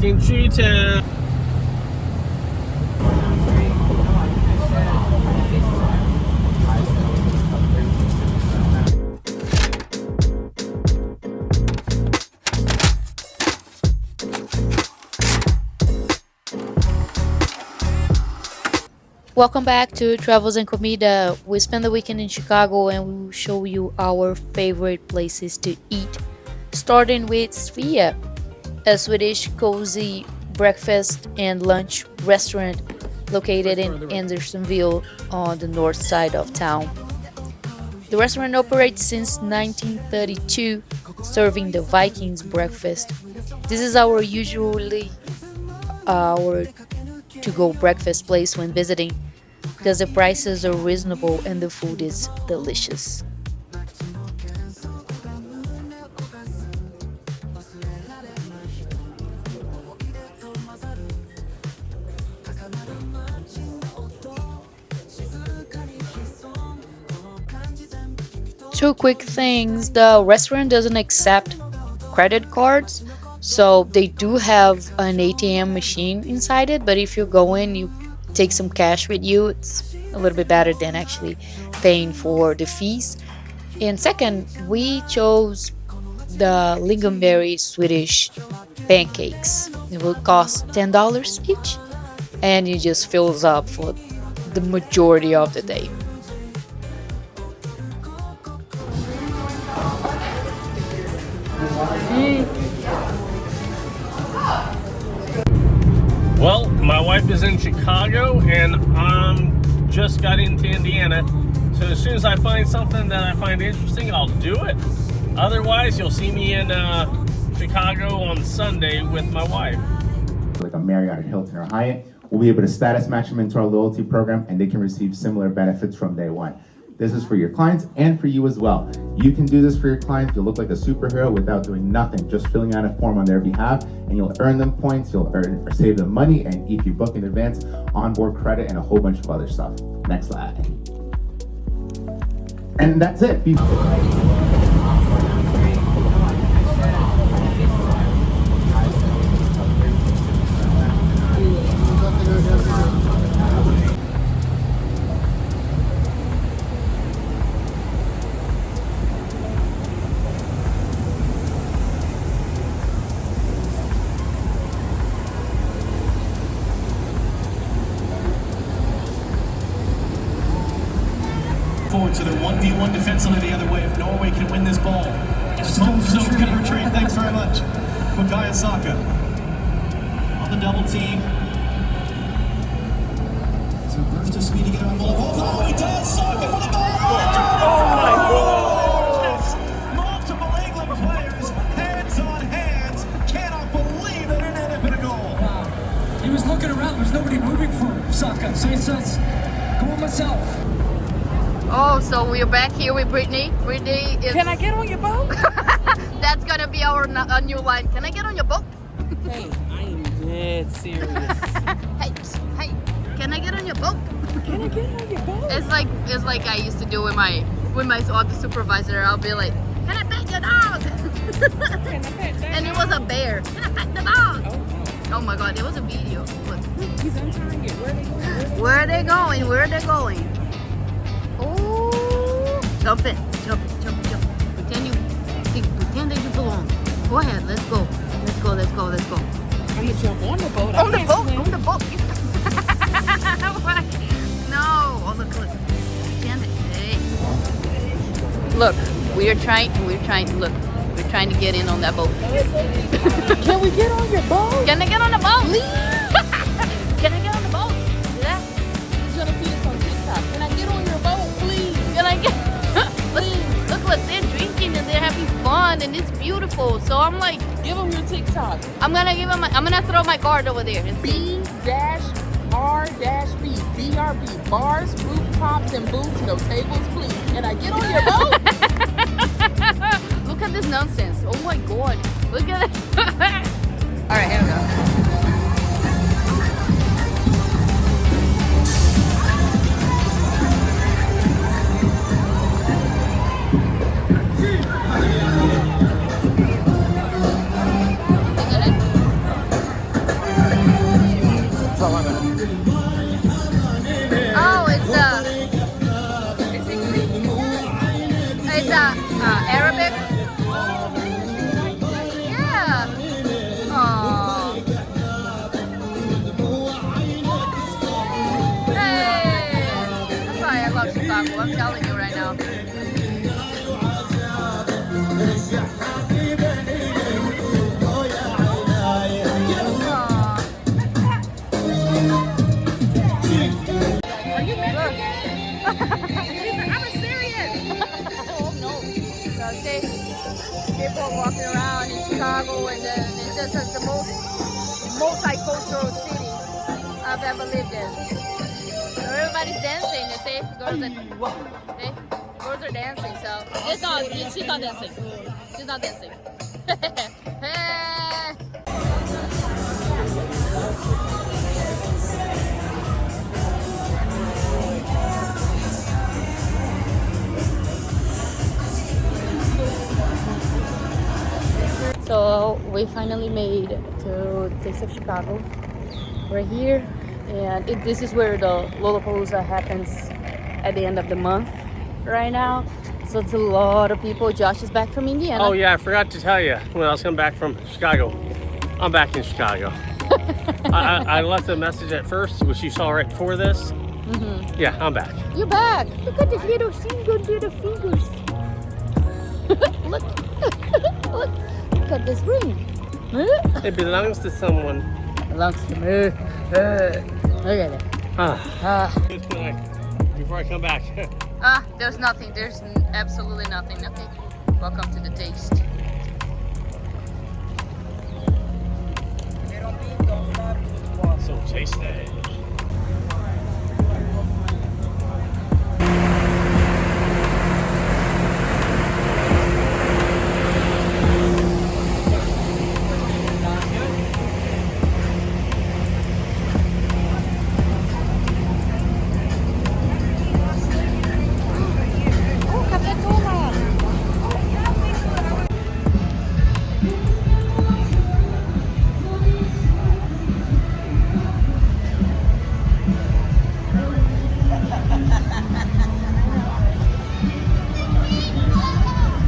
进去10. Welcome back to Travels and Comida. We spent the weekend in Chicago and we will show you our favorite places to eat. Starting with Svea, a Swedish cozy breakfast and lunch restaurant located in Andersonville on the north side of town. The restaurant operates since 1932, serving the Vikings breakfast. This is our to-go breakfast place when visiting because the prices are reasonable and the food is delicious. Two quick things: the restaurant doesn't accept credit cards, so they do have an ATM machine inside it, but if you go in, you take some cash with you. It's a little bit better than actually paying for the fees. And second, we chose the lingonberry Swedish pancakes. It will cost $10 each, and it just fills up for the majority of the day. Well, my wife is in Chicago and I'm just got into Indiana. So as soon as I find something that I find interesting, I'll do it. Otherwise, you'll see me in Chicago on Sunday with my wife. Like a Marriott, or Hilton, or Hyatt, we'll be able to status match them into our loyalty program and they can receive similar benefits from day one. This is for your clients and for you as well. You can do this for your clients. You'll look like a superhero without doing nothing, just filling out a form on their behalf, and you'll earn them points, you'll earn or save them money, and if you book in advance, onboard credit, and a whole bunch of other stuff. Next slide. And that's it. Forward to their 1v1 defensively the other way if Norway can win this ball. Stone's gonna retreat, thanks very much. Bukayo Saka on the double team. So burst to speed to get on the ball. Oh, he does! Saka for the ball! Oh my God! Multiple England players, hands on hands. Cannot believe that it ended up in a goal. Wow. He was looking around, there's nobody moving for Saka. So he says, go on myself. Oh, so we're back here with Brittany. Brittany is... Can I get on your boat? That's gonna be our new line. Can I get on your boat? Hey, I am dead serious. Hey, can I get on your boat? Can I get on your boat? It's like I used to do with my auto supervisor. I'll be like, can I pet your dog? Can I pet that And it dog? was a bear. Can I pet the dog? Oh, no. Oh my God, it was a video. Look. He's untying it. Where are they going? Where are they going? Oh, jump in. Jump. Pretend that you belong. Go ahead, let's go. I'm gonna jump on the boat. On the boat. No. Oh, look. Pretend it. Hey. Look, we're trying to get in on that boat. Can we get on your boat? Can I get on the boat? Can I get on the boat? Yeah. He's gonna see us on TikTok. Can I get on your boat, please? Can I get? Look, they're drinking and they're having fun and it's beautiful. So I'm like, Give him your TikTok. I'm gonna throw my card over there and see. B-R-B. DRB. Bars, rooftops, and booths. No tables, please. Can I get on your boat? Look at this nonsense. Oh my God. Look at it. All right, here we go. Chicago. I'm telling you right now. Are you Mexican? She's like, I'm a Syrian. Oh no. So see, people walking around in Chicago, and then it's just as the most multicultural city I've ever lived in. So everybody's dancing, you see? Girls are dancing, so she's not dancing. She's not dancing. So we finally made to Taste of Chicago. We're here, and this is where the Lollapalooza happens at the end of the month right now. So it's a lot of people. Josh is back from Indiana. Oh yeah, I forgot to tell you when I was coming back from Chicago. I'm back in Chicago. I left a message at first, which you saw right before this. Mm-hmm. Yeah, I'm back. You're back. Look at this little fingers. Look. Look at this ring. It belongs to someone. Belongs to me. Look at it. Just before I come back. There's nothing. There's absolutely nothing. Okay. Welcome to the taste. So tasty.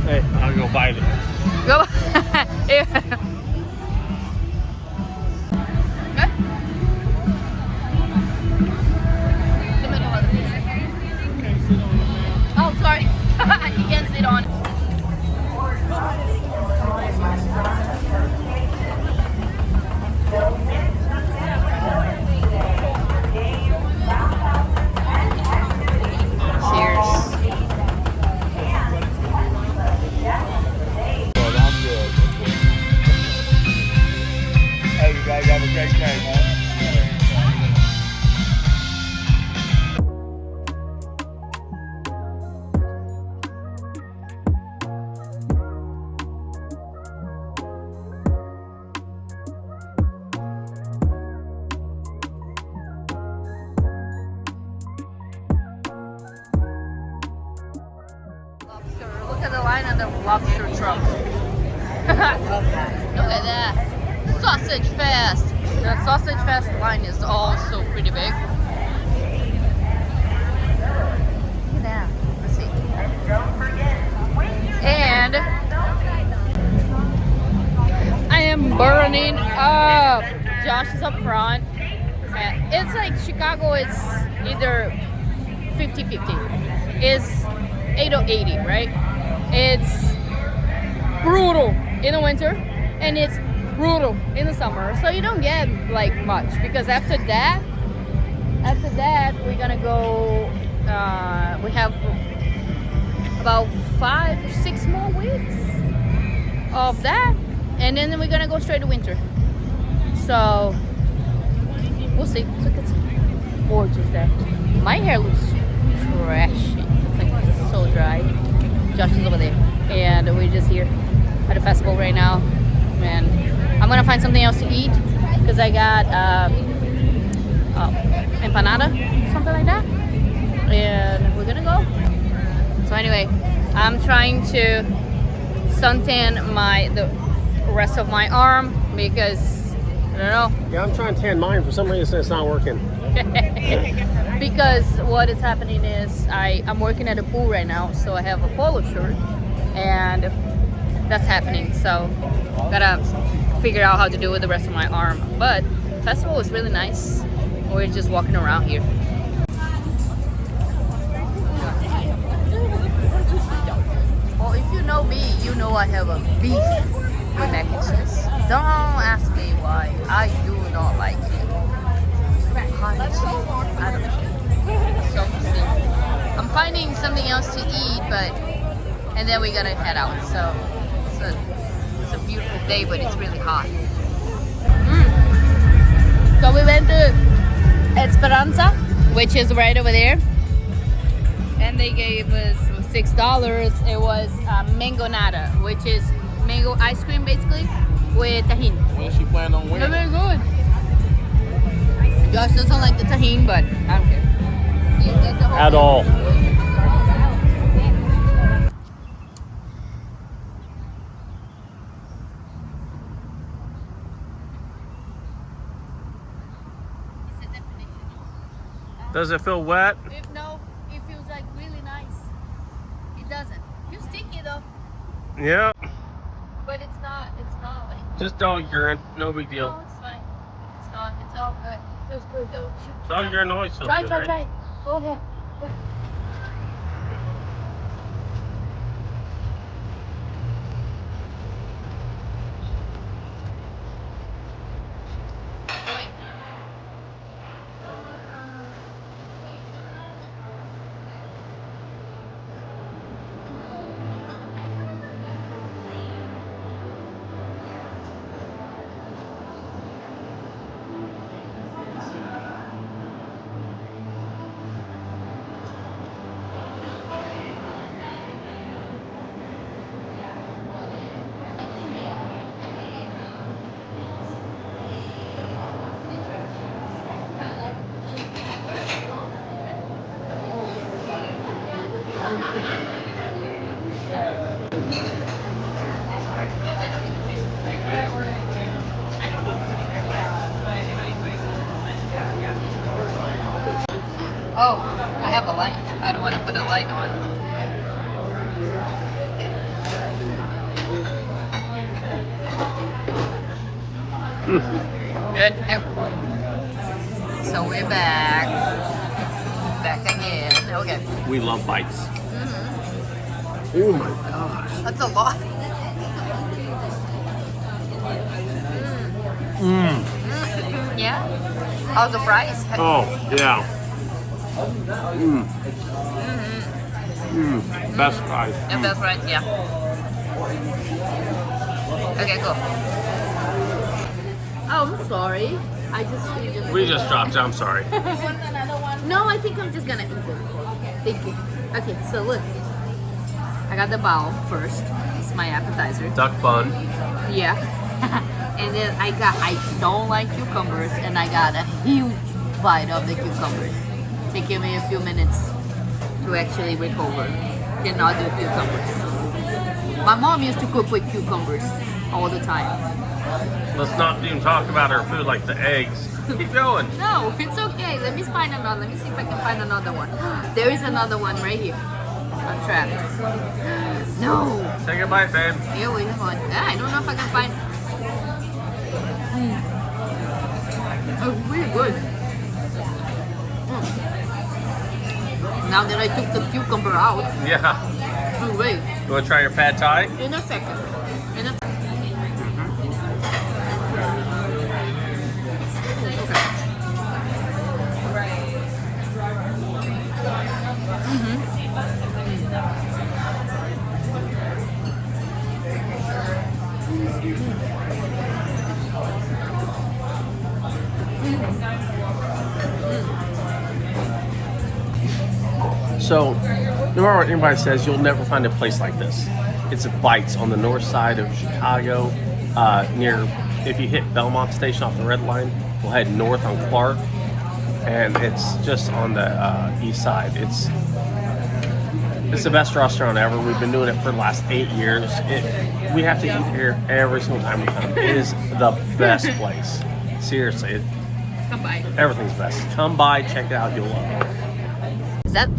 Hey, I'll go buy it. Go. Oh, sorry. You can't sit on. Look at the line of the lobster truck. Look at that. Sausage Fest. The Sausage Fest line is also pretty big. Look at that. Let's see. And I am burning up. Josh is up front. It's like Chicago, it's either 50-50. It's 80 or 80, right? It's brutal in the winter and it's brutal in the summer. So you don't get like much, because after that we're gonna go, we have about 5 or 6 more weeks of that, and then we're gonna go straight to winter. So we'll see. Look, it's gorgeous there. My hair looks trashy. It's like so dry. Josh is over there, and we're just here at a festival right now. And I'm gonna find something else to eat, because I got empanada, something like that, and we're gonna go. So anyway, I'm trying to suntan the rest of my arm, because I don't know. Yeah, I'm trying to tan mine. For some reason, it's not working. Because what is happening is I'm working at a pool right now, so I have a polo shirt, and that's happening. So gotta figure out how to do with the rest of my arm. But festival was really nice. We're just walking around here. know me, you know I have a beef with mac and cheese. Don't ask me why. I do not like it. Hot cheese. I don't know. So I'm finding something else to eat, and then we're gonna head out. So it's a beautiful day, but it's really hot. So we went to Esperanza, which is right over there, and they gave us $6. It was mangonada, which is mango ice cream basically with tahini. What does she plan on They're wearing? very good. Josh doesn't like the tahini, but I don't care. You get the whole At thing. all. Does it feel wet? No, it feels like really nice. It doesn't. You sticky though, Yeah. but it's not like. Just dog urine. No big No, deal. it's fine. It's not. It's all good. It feels good though. Dog urine always feels Try. good, right? Go ahead. Oh, I have a light. I don't want to put a light on. Good. So we're back. Back again. Okay. We love bites. Oh my gosh. That's a lot. Yeah. How's the fries? Oh, yeah. Best fries. The best fries, yeah. Okay, cool. Oh, I'm sorry. We just dropped it. I'm sorry. No, I think I'm just gonna eat it. Thank you. Okay, so look. I got the bowl first. It's my appetizer. Duck bun. Yeah. And then I don't like cucumbers, and I got a huge bite of the cucumbers. Taking me a few minutes to actually recover. Cannot do cucumbers. My mom used to cook with cucumbers all the time. Let's not even talk about our food like the eggs. Keep going. No, it's okay. Let me find another. Let me see if I can find another one. There is another one right here. I'm trapped. No. Take a bite, babe. Here we have one. I don't know if I can find. Oh, really good. Now that I took the cucumber out. Yeah. Oh, wait. You want to try your pad thai? In a second. So, no matter what anybody says, you'll never find a place like this. It's Bites on the north side of Chicago, near, if you hit Belmont Station off the red line, we'll head north on Clark, and it's just on the east side. It's the best restaurant ever. We've been doing it for the last 8 years. We have to eat here every single time we come. It is the best place. Seriously, Come by. everything's best. Come by, check it out, you'll love it. Is that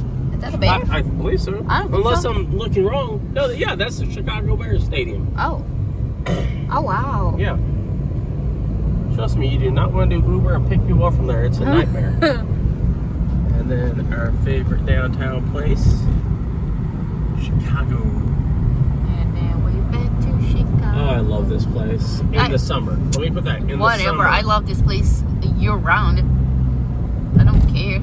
a bear? I believe so. I don't think Unless so. I'm looking wrong. No, yeah, that's the Chicago Bears Stadium. Oh. Oh, wow. Yeah. Trust me, you do not want to do Uber and pick people up from there. It's a nightmare. And then our favorite downtown place, Chicago. And love this place in the summer. Let me put that in the summer. Whatever. I love this place year round. I don't care.